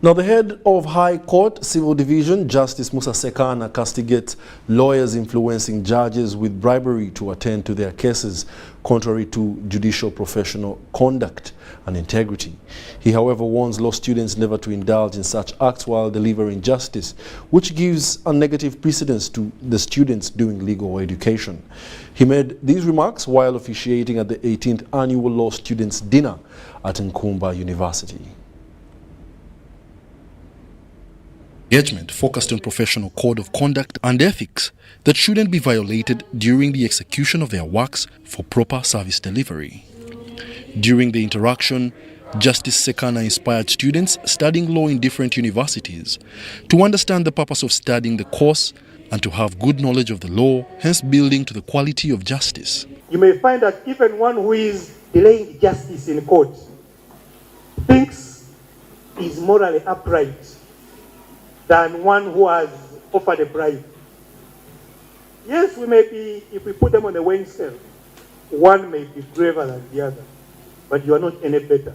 Now, the head of High Court Civil Division, Justice Musa Sekana, castigates lawyers influencing judges with bribery to attend to their cases, contrary to judicial professional conduct and integrity. He, however, warns law students never to indulge in such acts while delivering justice, which gives a negative precedence to the students doing legal education. He made these remarks while officiating at the 18th Annual Law Students' Dinner at Nkumba University. Engagement focused on professional code of conduct and ethics that shouldn't be violated during the execution of their works for proper service delivery. During the interaction, Justice Sekana inspired students studying law in different universities to understand the purpose of studying the course and to have good knowledge of the law, hence building to the quality of justice. You may find that even one who is delaying justice in court thinks is morally upright than one who has offered a bribe. Yes, we may be, if we put them on the weighing scale, one may be braver than the other, but you are not any better.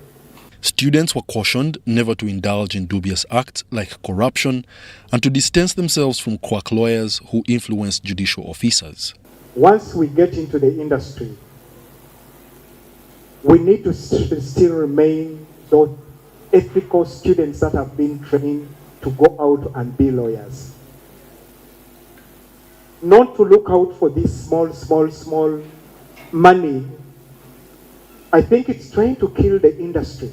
Students were cautioned never to indulge in dubious acts like corruption and to distance themselves from quack lawyers who influence judicial officers. Once we get into the industry, we need to still remain those ethical students that have been trained to go out and be lawyers. Not to look out for this small money. I think it's trying to kill the industry.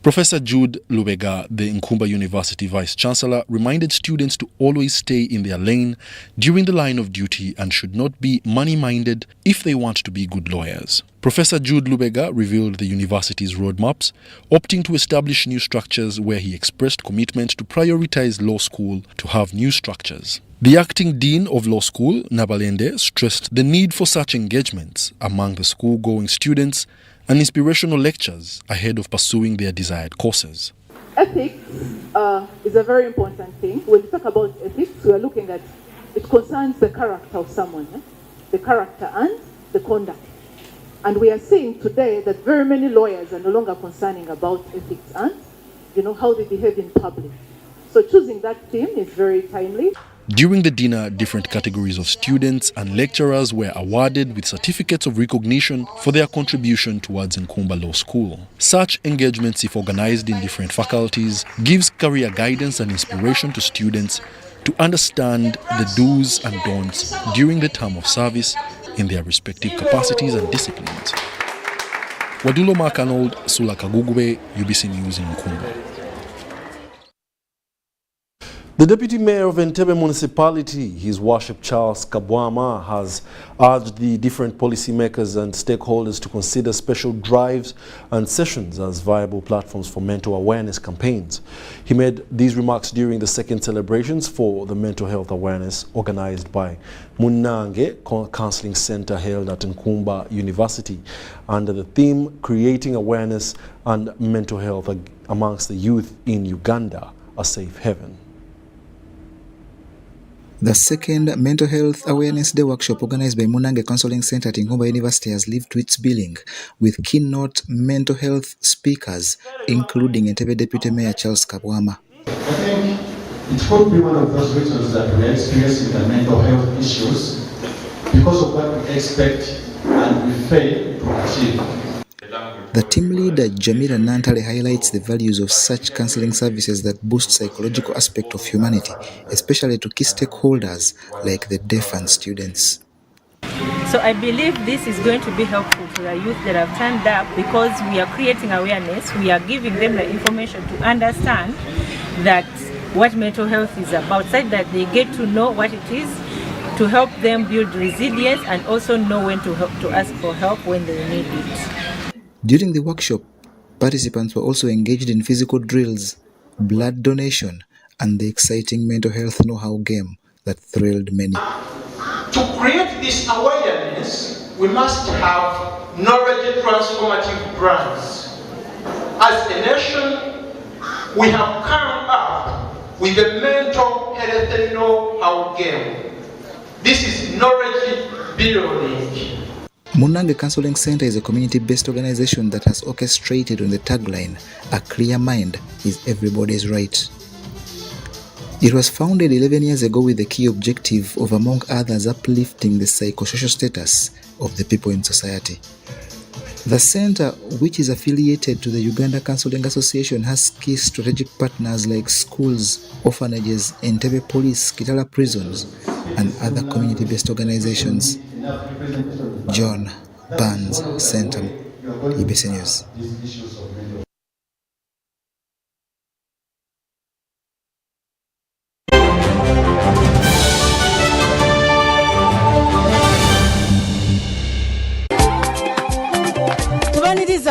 Professor Jude Lubega, the Nkumba University Vice Chancellor, reminded students to always stay in their lane during the line of duty and should not be money-minded if they want to be good lawyers. Professor Jude Lubega revealed the university's roadmaps, opting to establish new structures where he expressed commitment to prioritize law school to have new structures. The acting dean of law school, Nabalende, stressed the need for such engagements among the school-going students and inspirational lectures ahead of pursuing their desired courses. Ethics is a very important thing. When we talk about ethics, we are looking at, it concerns the character of someone, the character and the conduct. And we are seeing today that very many lawyers are no longer concerning about ethics and, how they behave in public. So choosing that theme is very timely. During the dinner, different categories of students and lecturers were awarded with certificates of recognition for their contribution towards Nkumba Law School. Such engagements, if organized in different faculties, gives career guidance and inspiration to students to understand the do's and don'ts during the term of service in their respective capacities and disciplines. Wadulo Mark-Arnold, Sula Kagugube, UBC News in Nkumba. The Deputy Mayor of Entebbe Municipality, His Worship Charles Kabwama, has urged the different policymakers and stakeholders to consider special drives and sessions as viable platforms for mental awareness campaigns. He made these remarks during the second celebrations for the mental health awareness organized by Munange Counseling Center held at Nkumba University under the theme Creating Awareness and Mental Health Amongst the Youth in Uganda, a Safe Haven. The second Mental Health Awareness Day workshop organized by Munange Counseling Center at Nkumba University has lived to its billing with keynote mental health speakers, including Entebbe Deputy Mayor Charles Kabwama. I think it could be one of those reasons that we are experiencing the mental health issues because of what we expect and we fail to achieve. The team leader, Jamila Nantale, highlights the values of such counseling services that boost psychological aspect of humanity, especially to key stakeholders like the deaf and students. So I believe this is going to be helpful to the youth that have turned up because we are creating awareness, we are giving them the information to understand that what mental health is about, so that they get to know what it is, to help them build resilience and also know when to ask for help when they need it. During the workshop, participants were also engaged in physical drills, blood donation, and the exciting mental health know-how game that thrilled many. To create this awareness, we must have knowledge transformative brands. As a nation, we have come up with a mental health know-how game. This is knowledge building. Munange Counseling Center is a community-based organization that has orchestrated on the tagline, "A clear mind is everybody's right." It was founded 11 years ago with the key objective of, among others, uplifting the psychosocial status of the people in society. The center, which is affiliated to the Uganda Counseling Association, has key strategic partners like schools, orphanages, Entebbe Police, Kitala prisons, and other community-based organizations. John Barnes, Center, UBC News.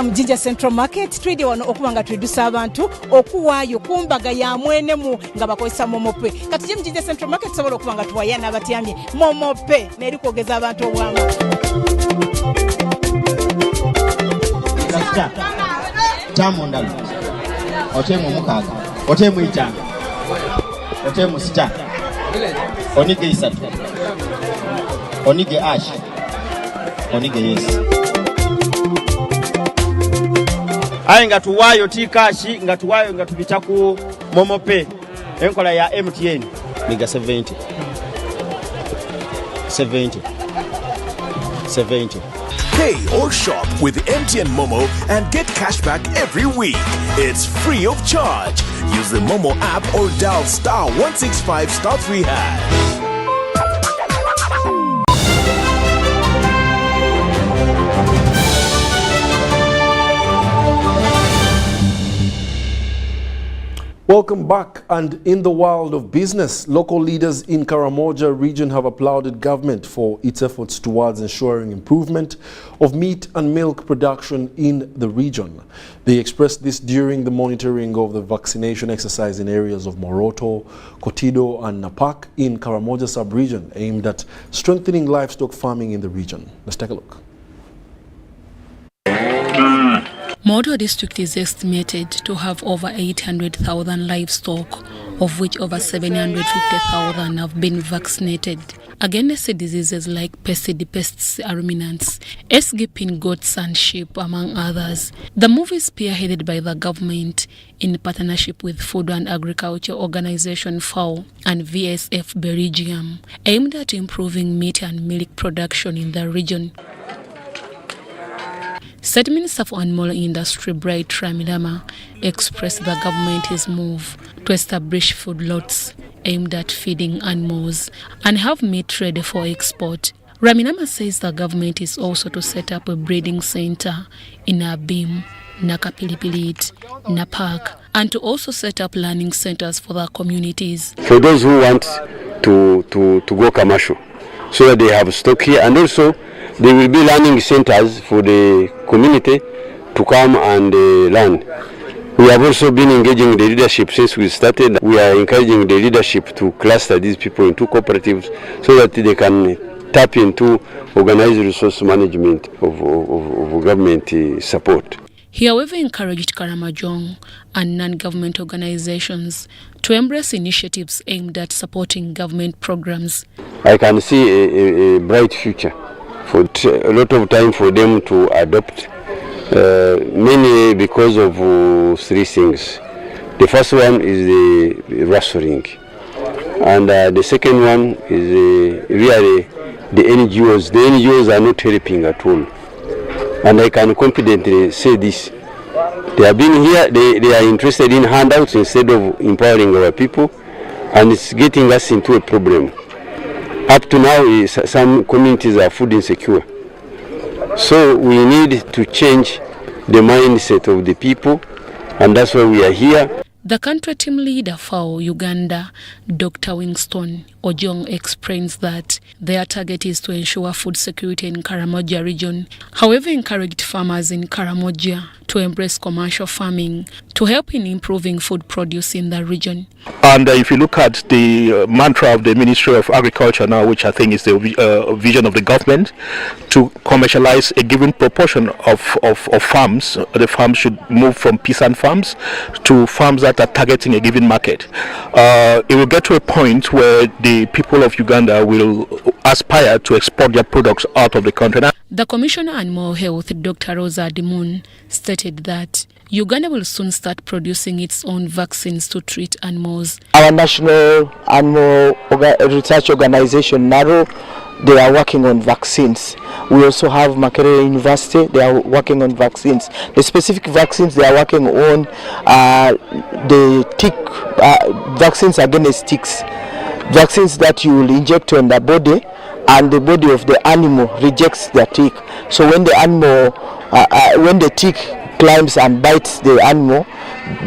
Mu Jinja Central Market twidi wano okubanga twedusa abantu okuwaayo kumbaga ya mwenemu nga bakozesa momope kati je mu Jinja Central Market sobola okubanga tuwayana abatyamye momope neri kwogeza abantu obwama tamu ndalo otemu mukaga otemu itanga otemu sita onige isatu onige ash onige yes. Aye nga tuwayo tikashi nga tuwayo nga tubita ku momope enkola ya MTN miga 70 Pay or shop with MTN Momo and get cash back every week. It's free of charge. Use the Momo app or dial *165*3#. Welcome back. And in the world of business, local leaders in Karamoja region have applauded government for its efforts towards ensuring improvement of meat and milk production in the region. They expressed this during the monitoring of the vaccination exercise in areas of Moroto, Kotido and Napak in Karamoja sub-region aimed at strengthening livestock farming in the region. Let's take a look. Moroto district is estimated to have over 800,000 livestock, of which over 750,000 have been vaccinated against diseases like pests, ruminants, escaping goats and sheep, among others. The move is spearheaded by the government in partnership with Food and Agriculture Organization FAO and VSF Belgium, aimed at improving meat and milk production in the region. State Minister for Animal Industry Bright Ramilama expressed the government's move to establish food lots aimed at feeding animals and have meat ready for export. Ramilama says the government is also to set up a breeding center in Abim, Nakapilipilit, Napak, and to also set up learning centers for the communities. For those who want to go commercial, so that they have stock here, and also there will be learning centers for the community to come and learn. We have also been engaging the leadership since we started. We are encouraging the leadership to cluster these people into cooperatives so that they can tap into organized resource management of government support. He, however, encouraged Karamoja and non-government organizations to embrace initiatives aimed at supporting government programs. I can see a bright future for a lot of time for them to adopt, mainly because of three things. The first one is the rustling, and the second one is really the NGOs. The NGOs are not helping at all, and I can confidently say this. They have been here, they are interested in handouts instead of empowering our people, and it's getting us into a problem. Up to now, some communities are food insecure. So we need to change the mindset of the people, and that's why we are here. The country team leader for Uganda, Dr. Winston Ojong, explains that their target is to ensure food security in Karamoja region. However, encouraged farmers in Karamoja to embrace commercial farming to help in improving food produce in the region. And if you look at the mantra of the Ministerial of Agriculture now, which I think is the vision of the government, to commercialize a given proportion of farms, the farms should move from peasant farms to farms that are targeting a given market. It will get to a point where the people of Uganda will aspire to export their products out of the country. The Commissioner on Animal Health, Dr. Rosa Dimun, stated that Uganda will soon start producing its own vaccines to treat animals. Our National Animal Research Organization, NARO, they are working on vaccines. We also have Makerere University, they are working on vaccines. The specific vaccines they are working on are the tick, vaccines against ticks. Vaccines that you will inject on the body, and the body of the animal rejects the tick. So when the animal, when the tick climbs and bites the animal,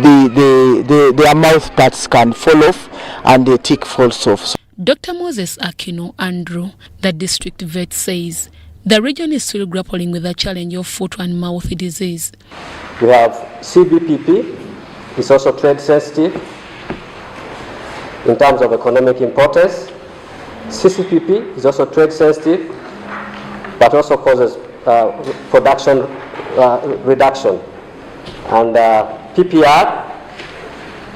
their mouth parts can fall off and the tick falls off. Dr. Moses Akino Andrew, the district vet, says the region is still grappling with the challenge of foot and mouth disease. We have CBPP, it's also trade sensitive in terms of economic importance. CCPP is also trade sensitive, but also causes production reduction. And PPR,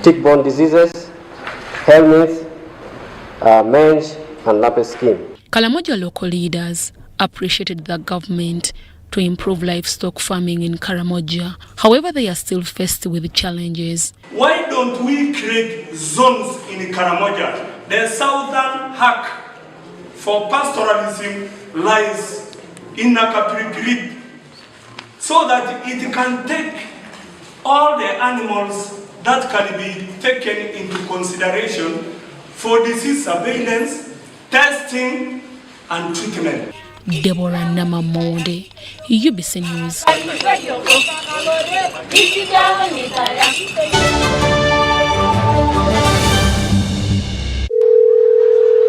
tick-borne diseases, helminth, mange, and lumpy skin. Karamoja local leaders appreciated the government to improve livestock farming in Karamoja. However, they are still faced with challenges. Why don't we create zones in Karamoja? The southern hack for pastoralism lies in Nakapiripirit, so that it can take all the animals that can be taken into consideration for disease surveillance, testing, and treatment. Deborah Namamonde, UBC News.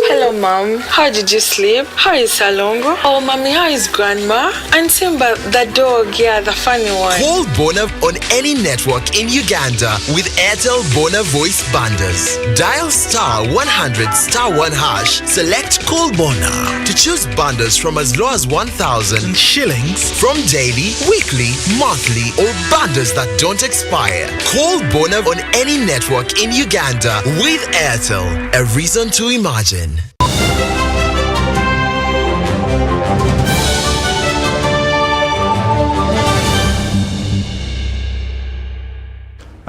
Hello, Mom, how did you sleep? How is Salongo? Oh, Mommy, how is Grandma? And Simba, the dog, yeah, the funny one. Call Bona on any network in Uganda with Airtel Bona Voice Bundles. Dial *100*1#. Select Call Bona to choose bundles from as low as 1,000 shillings from daily, weekly, monthly, or bundles that don't expire. Call Bona on any network in Uganda with Airtel. A reason to imagine.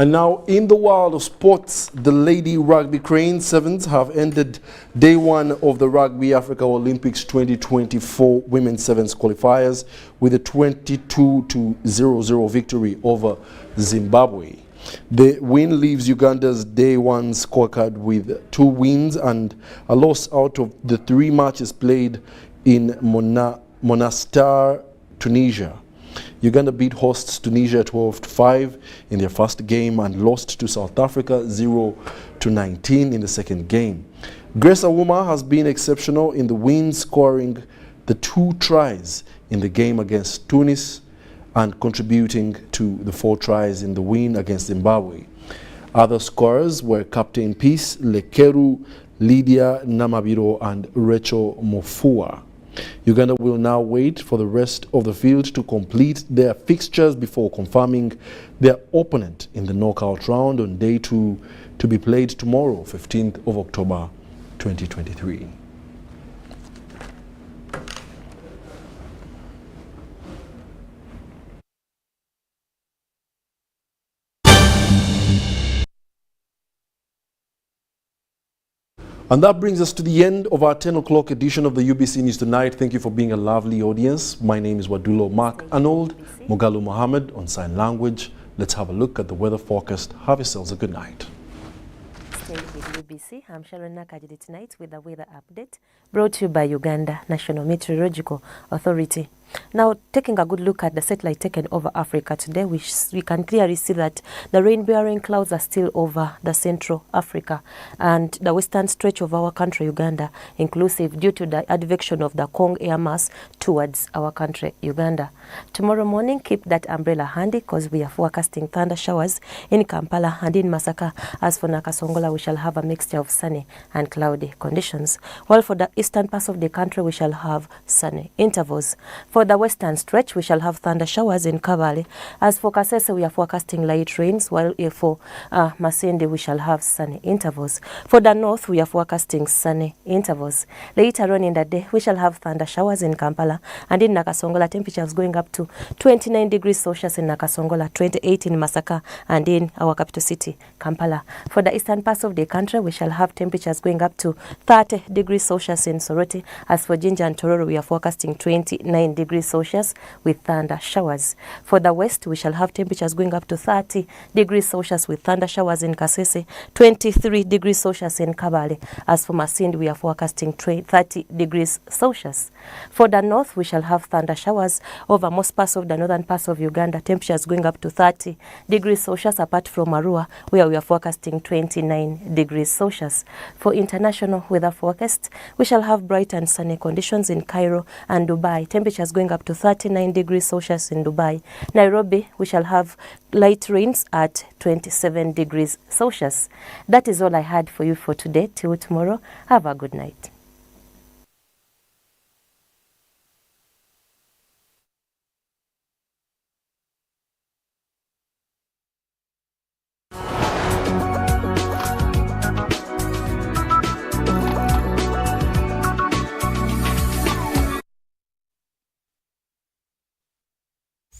And now, in the world of sports, the Lady Rugby Cranes Sevens have ended day one of the Rugby Africa Olympics 2024 Women's Sevens qualifiers with a 22-0 victory over Zimbabwe. The win leaves Uganda's day one scorecard with 2 wins and a loss out of the 3 matches played in Monastir, Tunisia. Uganda beat hosts Tunisia 12-5 in their first game and lost to South Africa 0-19 in the second game. Grace Awuma has been exceptional in the win, scoring the 2 tries in the game against Tunis and contributing to the 4 tries in the win against Zimbabwe. Other scorers were Captain Peace Lekeru, Lydia Namabiro and Rachel Mofua. Uganda will now wait for the rest of the field to complete their fixtures before confirming their opponent in the knockout round on day 2 to be played tomorrow, 15th of October 2023. And that brings us to the end of our 10 o'clock edition of the UBC News Tonight. Thank you for being a lovely audience. My name is Wadulo Mark Arnold, Mugalu Mohammed on sign language. Let's have a look at the weather forecast. Have yourselves a good night. Stay with UBC. I'm Sharon Nakajidi tonight with the weather update brought to you by Uganda National Meteorological Authority. Now, taking a good look at the satellite taken over Africa today, we can clearly see that the rain-bearing clouds are still over the Central Africa and the western stretch of our country, Uganda, inclusive due to the advection of the Kong air mass towards our country, Uganda. Tomorrow morning, keep that umbrella handy because we are forecasting thunder showers in Kampala and in Masaka. As for Nakasongola, we shall have a mixture of sunny and cloudy conditions. While for the eastern parts of the country, we shall have sunny intervals. For the western stretch, we shall have thunder showers in Kabale. As for Kasese, we are forecasting light rains, while for Masindi, we shall have sunny intervals. For the north, we are forecasting sunny intervals. Later on in the day, we shall have thunder showers in Kampala, and in Nakasongola, temperatures going up to 29 degrees Celsius in Nakasongola, 28 in Masaka, and in our capital city, Kampala. For the eastern parts of the country, we shall have temperatures going up to 30 degrees Celsius in Soroti. As for Jinja and Tororo, we are forecasting 29 degrees Celsius with thunder showers. For the west, we shall have temperatures going up to 30 degrees Celsius with thunder showers in Kasese, 23 degrees Celsius in Kabale. As for Masindi, we are forecasting 30 degrees Celsius. For the north, we shall have thunder showers over most parts of the northern parts of Uganda, temperatures going up to 30 degrees Celsius, apart from Arua, where we are forecasting 29 degrees Celsius. For international weather forecast, we shall have bright and sunny conditions in Cairo and Dubai, temperatures going up to 39 degrees Celsius in Dubai. Nairobi, we shall have light rains at 27 degrees Celsius. That is all I had for you for today. Till tomorrow, have a good night.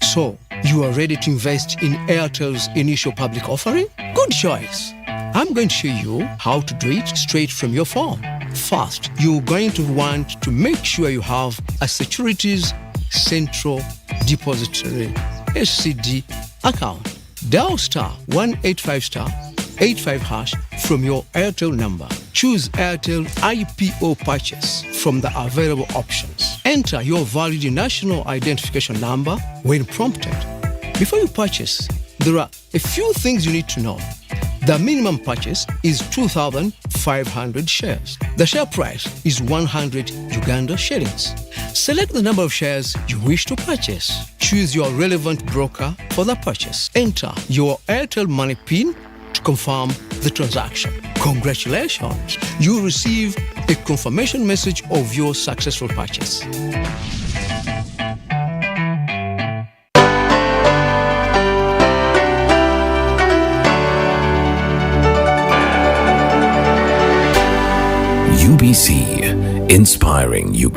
So, you are ready to invest in Airtel's initial public offering? Good choice. I'm going to show you how to do it straight from your phone. First, you're going to want to make sure you have a Securities Central Depository SCD account. Dial *185*85# from your Airtel number. Choose Airtel IPO purchase from the available options. Enter your valid national identification number when prompted. Before you purchase, there are a few things you need to know. The minimum purchase is 2,500 shares. The share price is 100 Uganda shillings. Select the number of shares you wish to purchase. Choose your relevant broker for the purchase. Enter your Airtel Money PIN to confirm the transaction. Congratulations! You receive a confirmation message of your successful purchase. UBC, inspiring you.